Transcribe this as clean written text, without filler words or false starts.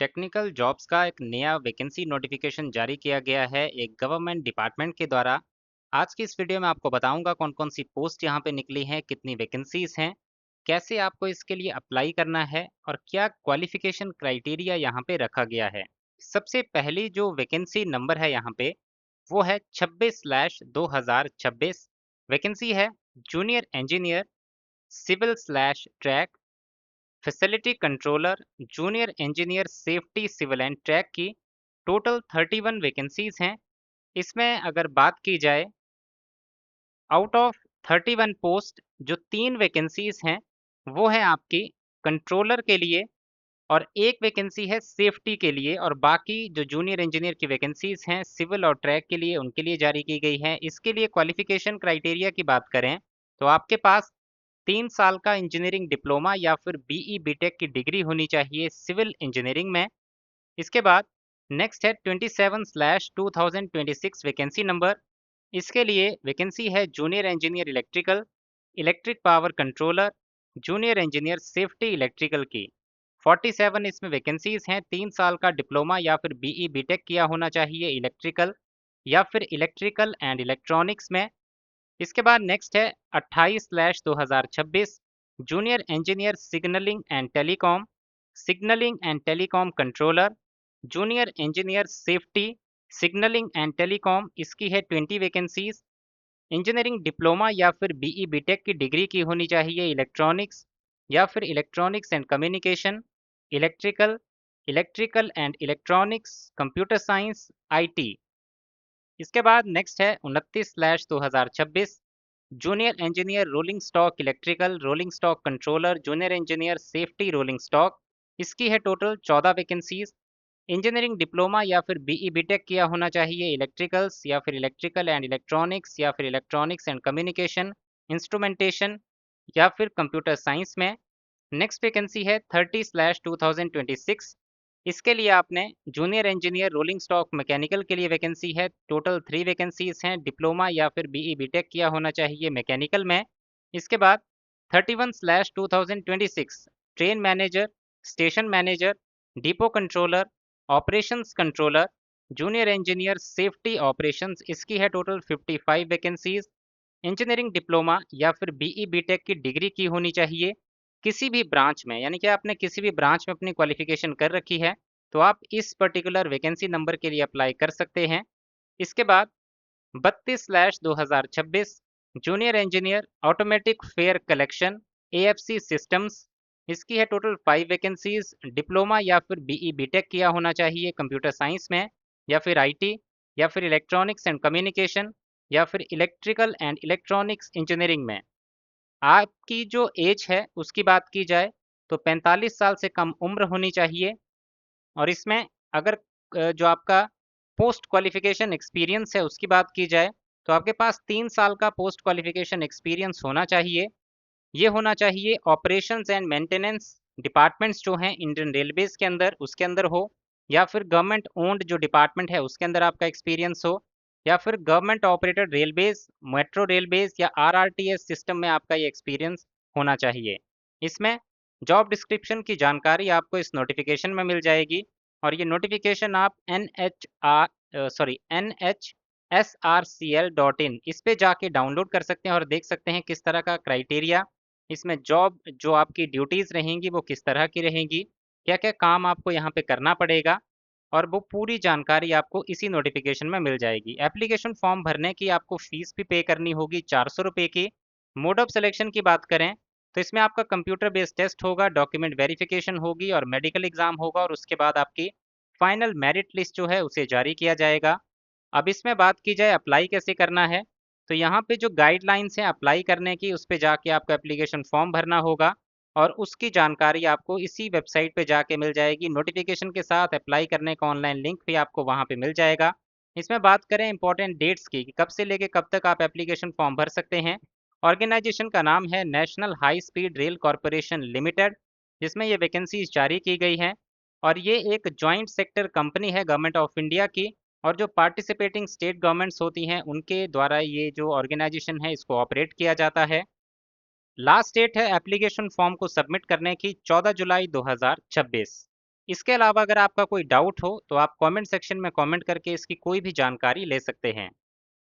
Technical jobs का एक नया वैकेंसी नोटिफिकेशन जारी किया गया है एक गवर्नमेंट डिपार्टमेंट के द्वारा। आज की इस वीडियो में आपको बताऊंगा कौन कौन सी पोस्ट यहाँ पे निकली हैं, कितनी वैकेंसीज हैं, कैसे आपको इसके लिए अप्लाई करना है और क्या क्वालिफिकेशन क्राइटेरिया यहाँ पे रखा गया है। सबसे पहली जो वैकेंसी नंबर है यहाँ पे वो है 26/2026। वैकेंसी है junior engineer civil track facility controller junior engineer safety civil and track की टोटल 31 वैकेंसीज हैं। इसमें अगर बात की जाए आउट ऑफ 31 पोस्ट जो 3 वैकेंसीज हैं वो है आपकी कंट्रोलर के लिए और एक वैकेंसी है सेफ्टी के लिए, और बाकी जो जूनियर इंजीनियर की वैकेंसीज हैं सिविल और ट्रैक के लिए उनके लिए जारी की गई हैं। इसके लिए क्वालिफिकेशन क्राइटेरिया की बात करें तो आपके पास 3 साल का इंजीनियरिंग डिप्लोमा या फिर बीई बीटेक की डिग्री होनी चाहिए सिविल इंजीनियरिंग में। इसके बाद नेक्स्ट है 27/2026 वैकेंसी नंबर। इसके लिए वैकेंसी है junior engineer electrical electric power controller junior engineer safety electrical की 47 इसमें वैकेंसीज हैं। 3 साल का डिप्लोमा या फिर बीई बीटेक किया होना चाहिए इलेक्ट्रिकल या फिर इलेक्ट्रिकल एंड इलेक्ट्रॉनिक्स में। इसके बाद नेक्स्ट है 28/2026 junior engineer signalling and telecom controller junior engineer safety signalling and telecom, इसकी है 20 वैकेंसीज। इंजीनियरिंग डिप्लोमा या फिर बीई बीटेक की डिग्री की होनी चाहिए इलेक्ट्रॉनिक्स या फिर electronics and communication electrical electrical and electronics computer science IT. इसके बाद नेक्स्ट है 29/2026 junior engineer rolling stock electrical rolling stock controller junior engineer safety rolling stock, इसकी है टोटल 14 वैकेंसीज। इंजीनियरिंग डिप्लोमा या फिर बीई बीटेक किया होना चाहिए इलेक्ट्रिकल्स या फिर इलेक्ट्रिकल एंड इलेक्ट्रॉनिक्स या फिर इलेक्ट्रॉनिक्स एंड कम्युनिकेशन इंस्ट्रूमेंटेशन या फिर कंप्यूटर साइंस में। नेक्स्ट वैकेंसी है 30/2026। इसके लिए आपने junior engineer rolling stock mechanical के लिए वैकेंसी है। टोटल 3 वैकेंसीज हैं। डिप्लोमा या फिर बीई बीटेक किया होना चाहिए मैकेनिकल में। इसके बाद 31/2026 train manager station manager depot controller operations controller junior engineer safety operations, इसकी है टोटल 55 वैकेंसीज। इंजीनियरिंग डिप्लोमा या फिर बीई बीटेक की डिग्री की होनी चाहिए किसी भी ब्रांच में, यानी कि आपने किसी भी ब्रांच में अपनी क्वालिफिकेशन कर रखी है तो आप इस पर्टिकुलर वैकेंसी नंबर के लिए अप्लाई कर सकते हैं। इसके बाद 32/2026 junior engineer automatic fair collection AFC systems, इसकी है टोटल 5 वैकेंसीज। डिप्लोमा या फिर बीई बीटेक किया होना चाहिए कंप्यूटर साइंस में या फिर आईटी या फिर इलेक्ट्रॉनिक्स एंड कम्युनिकेशन या फिर इलेक्ट्रिकल एंड इलेक्ट्रॉनिक्स इंजीनियरिंग में। आपकी जो एज है उसकी बात की जाए तो 45 साल से कम उम्र होनी चाहिए। और इसमें अगर जो आपका पोस्ट क्वालिफिकेशन एक्सपीरियंस है उसकी बात की जाए तो आपके पास 3 साल का पोस्ट क्वालिफिकेशन एक्सपीरियंस होना चाहिए। ये होना चाहिए ऑपरेशंस एंड मेंटेनेंस डिपार्टमेंट्स जो हैं इंडियन रेलवेज के अंदर उसके अंदर हो, या फिर गवर्नमेंट ओन्ड जो डिपार्टमेंट है उसके अंदर आपका एक्सपीरियंस हो, या फिर government operated railways metro railways या आरआरटीएस सिस्टम में आपका ये एक्सपीरियंस होना चाहिए। इसमें जॉब डिस्क्रिप्शन की जानकारी आपको इस नोटिफिकेशन में मिल जाएगी और ये नोटिफिकेशन आप NHSRCL.in इस पे जाके डाउनलोड कर सकते हैं और देख सकते हैं किस तरह का क्राइटेरिया इसमें जॉब जो आपकी ड्यूटीज़ रहेंगी वो किस तरह की रहेंगी, क्या क्या काम आपको यहाँ पे करना पड़ेगा, और वो पूरी जानकारी आपको इसी नोटिफिकेशन में मिल जाएगी। एप्लीकेशन फॉर्म भरने की आपको फ़ीस भी पे करनी होगी 400 रुपये की। मोड ऑफ सिलेक्शन की बात करें तो इसमें आपका कंप्यूटर बेस्ड टेस्ट होगा, डॉक्यूमेंट वेरिफिकेशन होगी और मेडिकल एग्जाम होगा, और उसके बाद आपकी फाइनल मेरिट लिस्ट जो है उसे जारी किया जाएगा। अब इसमें बात की जाए अप्लाई कैसे करना है तो यहाँ पे जो गाइडलाइंस हैं अप्लाई करने की उस पे जाके आपको एप्लीकेशन फॉर्म भरना होगा और उसकी जानकारी आपको इसी वेबसाइट पे जाके मिल जाएगी। नोटिफिकेशन के साथ अप्लाई करने का ऑनलाइन लिंक भी आपको वहाँ पे मिल जाएगा। इसमें बात करें इंपॉर्टेंट डेट्स की कि कब से लेके कब तक आप एप्लीकेशन फॉर्म भर सकते हैं। ऑर्गेनाइजेशन का नाम है national high speed rail corporation limited, जिसमें ये वैकेंसीज जारी की गई हैं और ये एक जॉइंट सेक्टर कंपनी है गवर्नमेंट ऑफ इंडिया की, और जो पार्टिसिपेटिंग स्टेट गवर्नमेंट्स होती हैं उनके द्वारा ये जो ऑर्गेनाइजेशन है इसको ऑपरेट किया जाता है। लास्ट डेट है एप्लीकेशन फॉर्म को सबमिट करने की 14 जुलाई 2026। इसके अलावा अगर आपका कोई डाउट हो तो आप कमेंट सेक्शन में कमेंट करके इसकी कोई भी जानकारी ले सकते हैं।